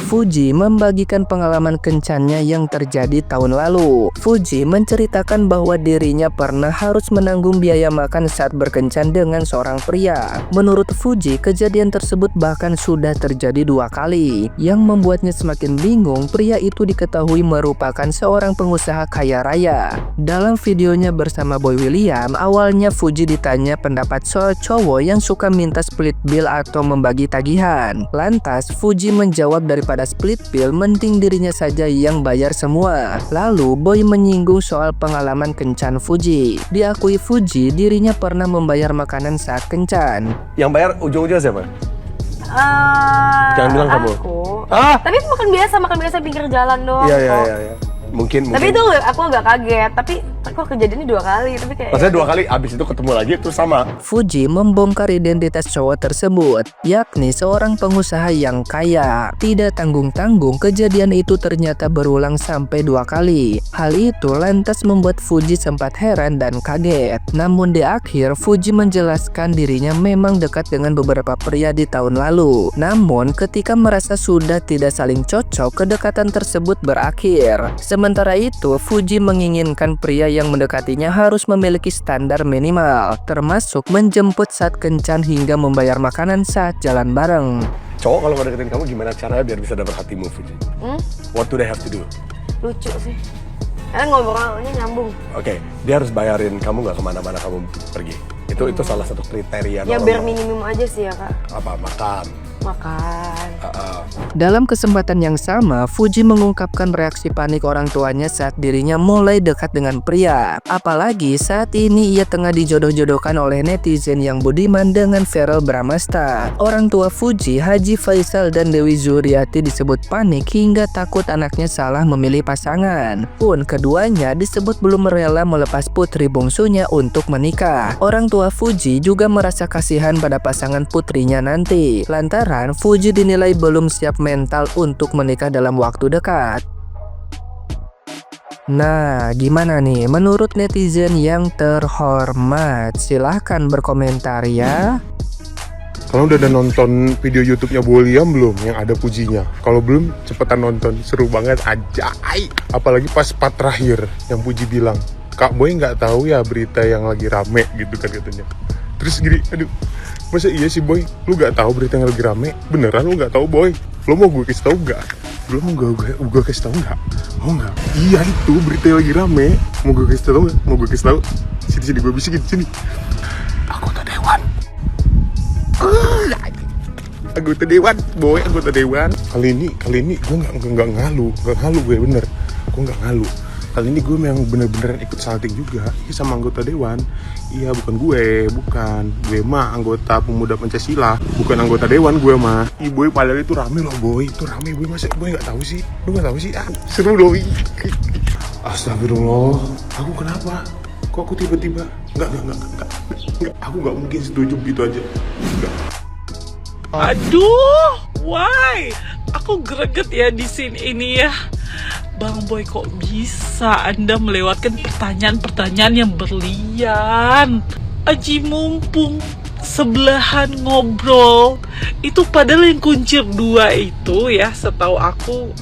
Fuji membagikan pengalaman kencannya yang terjadi tahun lalu. Fuji menceritakan bahwa dirinya pernah harus menanggung biaya makan saat berkencan dengan seorang pria. Menurut Fuji, kejadian tersebut bahkan sudah terjadi 2 kali. Yang membuatnya semakin bingung, pria itu diketahui merupakan seorang pengusaha kaya raya. Dalam videonya bersama Boy William, awalnya Fuji ditanya pendapat soal cowok yang suka minta split bill atau membagi tagihan. Lantas, Fuji menjawab daripada split bill, mending dirinya saja yang bayar semua. Lalu, Boy menyinggung soal pengalaman kencan Fuji. Diakui Fuji, dirinya pernah membayar makanan saat kencan. Yang bayar ujung-ujungnya siapa? Jangan bilang kamu. Aku. Tapi itu makan biasa pinggir jalan doang. Iya. Mungkin. Tapi itu aku agak kaget. Tapi kok kejadiannya 2 kali. Tapi kayak. Maksudnya 2 kali, abis itu ketemu lagi terus sama. Fuji membongkar identitas cowok tersebut, yakni seorang pengusaha yang kaya. Tidak tanggung-tanggung, kejadian itu ternyata berulang sampai 2 kali. Hal itu lantas membuat Fuji sempat heran dan kaget. Namun di akhir, Fuji menjelaskan dirinya memang dekat dengan beberapa pria di tahun lalu. Namun ketika merasa sudah tidak saling cocok, kedekatan tersebut berakhir. Sementara itu, Fuji menginginkan pria yang mendekatinya harus memiliki standar minimal, termasuk menjemput saat kencan hingga membayar makanan saat jalan bareng. Cowok kalau ngedeketin kamu gimana caranya biar bisa dapat hatimu, Fuji? What do they have to do? Lucu sih. Karena ngobrolnya nyambung. Oke, dia harus bayarin kamu nggak kemana-mana kamu pergi. Itu salah satu kriteria Ya normal. bare minimum aja sih ya kak. Apa? Makan. Dalam kesempatan yang sama, Fuji mengungkapkan reaksi panik orang tuanya saat dirinya mulai dekat dengan pria. Apalagi saat ini ia tengah dijodoh-jodohkan oleh netizen yang budiman dengan Verrell Bramasta. Orang tua Fuji, Haji Faisal dan Dewi Zuriati disebut panik hingga takut anaknya salah memilih pasangan. Pun keduanya disebut belum rela melepas putri bungsunya untuk menikah. Orang tua Fuji juga merasa kasihan pada pasangan putrinya nanti. Lantaran Fuji dinilai belum siap mental untuk menikah dalam waktu dekat. Nah, gimana nih menurut netizen yang terhormat? Silahkan berkomentar ya. Kalian udah ada nonton video YouTube-nya William belum yang ada Fujinya? Kalau belum, cepetan nonton, seru banget, ajaib. Apalagi pas part terakhir yang Fuji bilang, Kak Boy nggak tahu ya berita yang lagi rame gitu kan katanya. Terus gini, aduh, masa iya sih Boy? Lu gak tahu berita yang lagi rame? Beneran lu gak tahu Boy? Lu mau gue kasih tahu gak? Lu mau gue kasih tahu gak? Mau gak? Iya itu berita yang lagi rame. Mau gue kasih tahu gak? Mau gue kasih tahu? Sini gue bisikin sini. Anggota dewan. Anggota dewan, Boy, anggota dewan. Kali ini gue nggak ngalu gue bener. Gue nggak ngalu. Kali ini gue memang bener-beneran ikut salting juga sama anggota dewan. Iya, bukan gue mah anggota pemuda Pancasila, bukan anggota dewan gue mah. Ih Boy, padahal itu rame loh Boy, itu rame Boy, masa Boy nggak tahu sih? Lu nggak tahu sih? Seru loh. Astagfirullah, aku kenapa? Kok aku tiba-tiba? Enggak. Aku nggak mungkin setuju gitu aja. Enggak. Aduh, why? Aku greget ya di sini ini ya. Bang Boy, kok bisa Anda melewatkan pertanyaan-pertanyaan yang berlian? Aji mumpung sebelahan ngobrol. Itu padahal yang kuncir 2 itu ya, setahu aku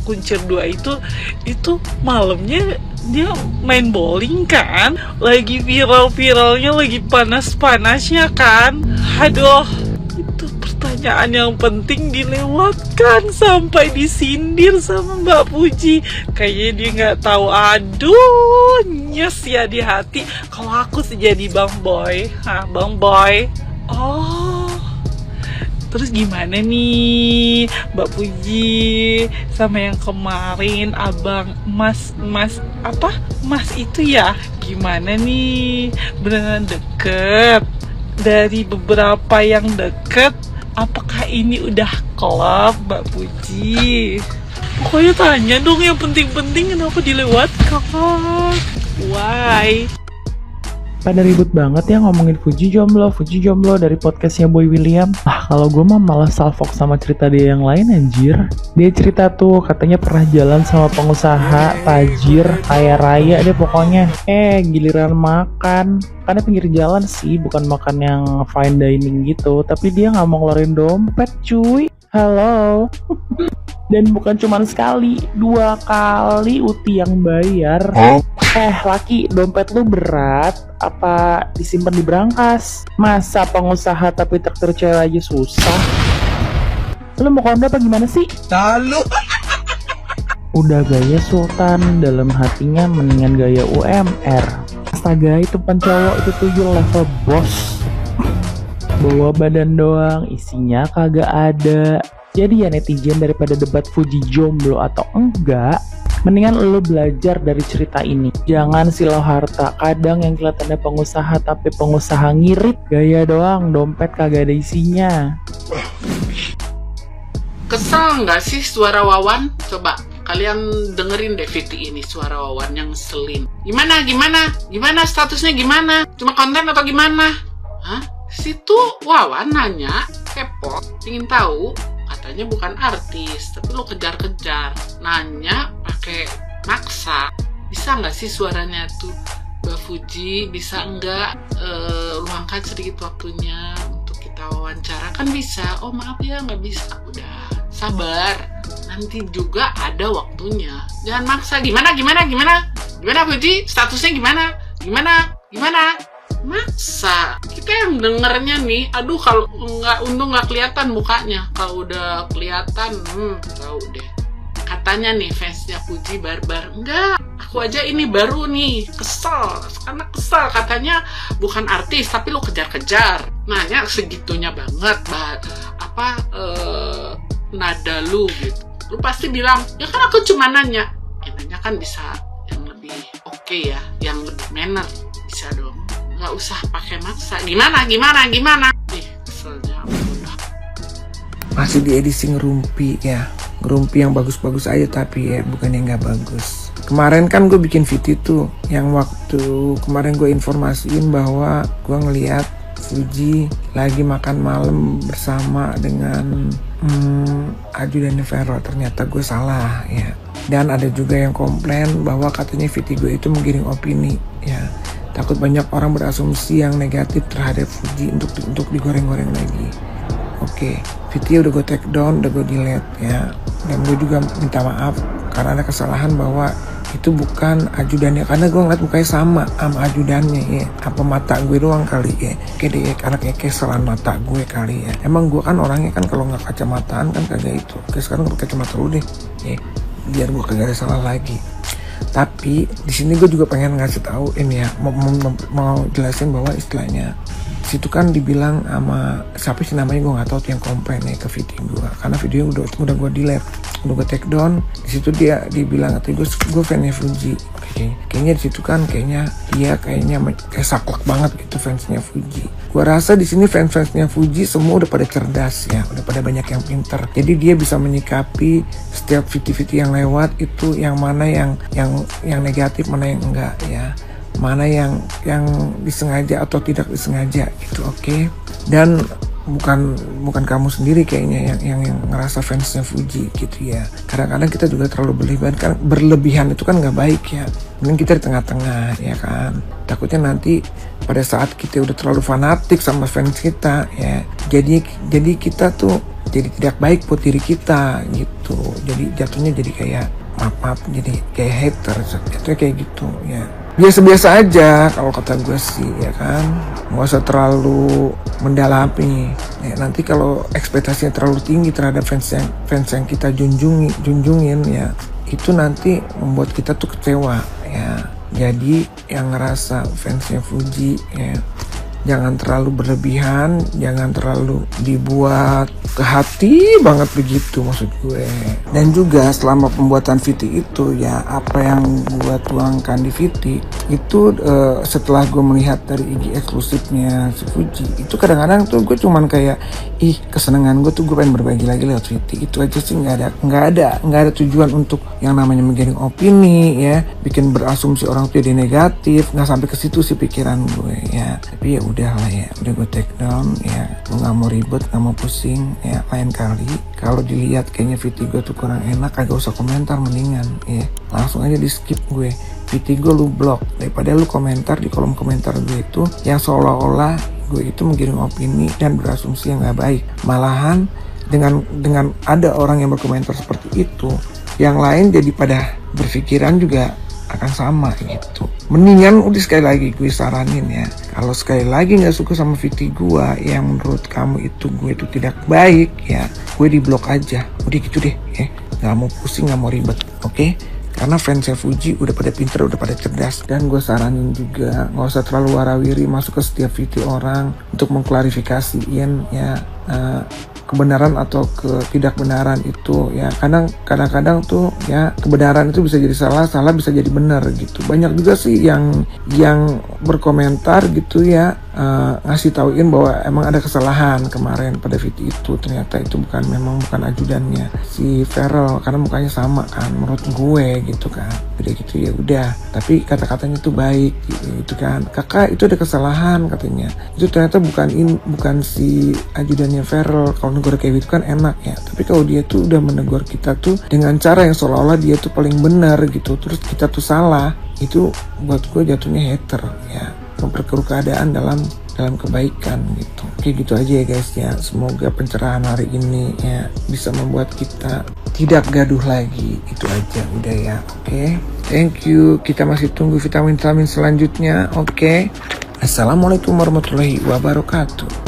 kuncir 2 itu malamnya dia main bowling kan? Lagi viral-viralnya, lagi panas-panasnya kan? Aduh, itu pertanyaan yang penting dilewatkan sampai disindir sama Mbak Fuji. Kayaknya dia nggak tahu. Aduh, nyes ya di hati. Kalau aku sih jadi Bang Boy, Bang Boy. Oh, terus gimana nih Mbak Fuji sama yang kemarin abang Mas itu ya? Gimana nih, beneran deket? Dari beberapa yang deket, apakah ini udah klop Mbak Fuji? Pokoknya tanya dong yang penting-penting, kenapa dilewatkan? Why? Pada ribut banget ya ngomongin Fuji jomblo dari podcastnya Boy William. Kalau gue mah malah salfok sama cerita dia yang lain anjir. Dia cerita tuh katanya pernah jalan sama pengusaha, tajir, kaya raya deh pokoknya. Giliran makan, karena pinggir jalan sih, bukan makan yang fine dining gitu. Tapi dia gak mau ngeluarin dompet cuy. Halo. Dan bukan cuma sekali, 2 kali Uti yang bayar. Laki, dompet lu berat apa disimpan di brankas? Masa pengusaha tapi traktir cewek aja susah? Lu mau kondo apa gimana sih? Talu. Udah gaya sultan, dalam hatinya mendingan gaya UMR. Astaga, itu cowok itu 7 level bos. Bawa badan doang, isinya kagak ada. Jadi ya netizen, daripada debat Fuji jomblo atau enggak, mendingan lo belajar dari cerita ini. Jangan silau harta. Kadang yang kelihatannya pengusaha tapi pengusaha ngirit, gaya doang, dompet kagak ada isinya. Kesel nggak sih suara Wawan? Coba kalian dengerin deh VT ini, suara Wawan yang ngeselin. Gimana statusnya gimana? Cuma konten atau gimana? Hah? Situ Wawan nanya, kepo, ingin tahu. Katanya bukan artis, tapi lo kejar-kejar. Nanya pakai maksa. Bisa nggak sih suaranya tuh Mbak Fuji? Bisa nggak luangkan sedikit waktunya untuk kita wawancara? Kan bisa. Oh maaf ya nggak bisa. Udah sabar. Nanti juga ada waktunya. Jangan maksa. Gimana Fuji? Statusnya gimana? Maksa. Kita yang dengernya nih, aduh kalau untung nggak kelihatan mukanya. Kalau udah kelihatan, tahu deh. Katanya nih fansnya Fuji barbar. Enggak, aku aja ini baru nih, kesel. Katanya bukan artis tapi lo kejar-kejar. Nanya segitunya banget, nada lu gitu. Lu pasti bilang, ya kan aku cuma nanya. Nanya kan bisa yang lebih oke ya, yang lebih manner, bisa dong. Nggak usah pakai maksa. Gimana? Keselnya udah. Masih di edisi ngerumpi ya. Ngerumpi yang bagus-bagus aja tapi ya bukan yang nggak bagus. Kemarin kan gue bikin video tuh, yang waktu kemarin gue informasiin bahwa gue ngeliat Fuji lagi makan malam bersama dengan ajudan Vero. Ternyata gue salah ya. Dan ada juga yang komplain bahwa katanya video gue itu menggiring opini ya. Takut banyak orang berasumsi yang negatif terhadap Fuji untuk digoreng-goreng lagi. Oke, video udah gue take down, udah gue delete ya. Dan gue juga minta maaf karena ada kesalahan bahwa itu bukan ajudannya, karena gue ngeliat mukanya sama ajudannya ya. Apa mata gue doang kali ya? Oke deh, karena kayak kesalahan mata gue kali ya. Emang gue kan orangnya kan kalau nggak kacamataan kan kagak itu. Oke, sekarang gue kacamata dulu deh ya, biar gue kagak ada salah lagi. Tapi di sini gue juga pengen ngasih tahu ini ya, mau jelasin bahwa istilahnya situ kan dibilang sama siapa sih namanya, gue nggak tahu tuh yang komplain ya ke video gue, karena video udah gue delete, udah gue take down. Di situ dia dibilang katanya gue fansnya Fuji. Kayaknya di situ kan kayaknya kayak saklek banget gitu fansnya Fuji. Gue rasa di sini fansnya Fuji semua udah pada cerdas ya, udah pada banyak yang pinter. Jadi dia bisa menyikapi setiap video yang lewat itu yang mana yang negatif, mana yang enggak ya. Mana yang disengaja atau tidak disengaja gitu, oke? Dan bukan kamu sendiri kayaknya yang ngerasa fansnya Fuji gitu ya. Kadang-kadang kita juga terlalu berlebihan itu kan nggak baik ya. Mending kita di tengah-tengah ya kan. Takutnya nanti pada saat kita udah terlalu fanatik sama fans kita ya, jadi kita tuh jadi tidak baik buat diri kita gitu. Jadi jatuhnya jadi kayak maaf jadi kayak hater, jatuhnya kayak gitu ya. Biasa-biasa aja kalau kata gue sih ya kan, nggak usah terlalu mendalami ya. Nanti kalau ekspektasinya terlalu tinggi terhadap fans yang kita junjungin ya, itu nanti membuat kita tuh kecewa ya. Jadi yang ngerasa fansnya Fuji ya, jangan terlalu berlebihan, jangan terlalu dibuat ke hati banget begitu maksud gue. Dan juga selama pembuatan VT itu ya, apa yang gue tuangkan di VT itu setelah gue melihat dari IG eksklusifnya si Fuji, itu kadang-kadang tuh gue cuman kayak kesenangan gue tuh gue pengen berbagi lagi lewat VT. Itu aja sih, nggak ada tujuan untuk yang namanya menggiring opini ya, bikin berasumsi orang tuh jadi negatif. Nggak sampai ke situ sih pikiran gue ya. Tapi ya udah lah ya, udah gue take down ya. Gue nggak mau ribet, nggak mau pusing ya. Lain kali kalau dilihat kayaknya VT gue tuh kurang enak, kagak usah komentar, mendingan ya langsung aja di skip gue. VT gue lu blok daripada lu komentar di kolom komentar gue itu yang seolah-olah gue itu menggiring opini dan berasumsi yang nggak baik. Malahan dengan ada orang yang berkomentar seperti itu, yang lain jadi pada berpikiran juga akan sama gitu. Mendingan udah sekali lagi gue saranin ya, kalau sekali lagi nggak suka sama VT gue yang menurut kamu itu gue itu tidak baik ya, gue di blok aja, udah gitu deh ya, nggak mau pusing, nggak mau ribet, oke? Karena fansnya Fuji udah pada pinter, udah pada cerdas. Dan gue saranin juga nggak usah terlalu warawiri masuk ke setiap VT orang untuk mengklarifikasiin ya kebenaran atau ketidakbenaran itu ya. Kadang-kadang tuh ya kebenaran itu bisa jadi salah, salah bisa jadi benar gitu. Banyak juga sih yang berkomentar gitu ya, ngasih tauin bahwa emang ada kesalahan kemarin pada VT itu, ternyata itu memang bukan ajudannya si Feral karena mukanya sama kan menurut gue gitu kan. Udah gitu ya udah, tapi kata-katanya tuh baik gitu kan, kakak itu ada kesalahan katanya, itu ternyata bukan si ajudannya Feral. Kalau negur kayak gitu kan enak ya, tapi kalau dia tuh udah menegur kita tuh dengan cara yang seolah-olah dia tuh paling benar gitu, terus kita tuh salah, itu buat gue jatuhnya hater ya, memperkeruh keadaan dalam kebaikan gitu. Oke gitu aja ya guys ya, semoga pencerahan hari ini ya bisa membuat kita tidak gaduh lagi, itu aja udah ya. Oke, thank you, kita masih tunggu vitamin selanjutnya. Oke, assalamualaikum warahmatullahi wabarakatuh.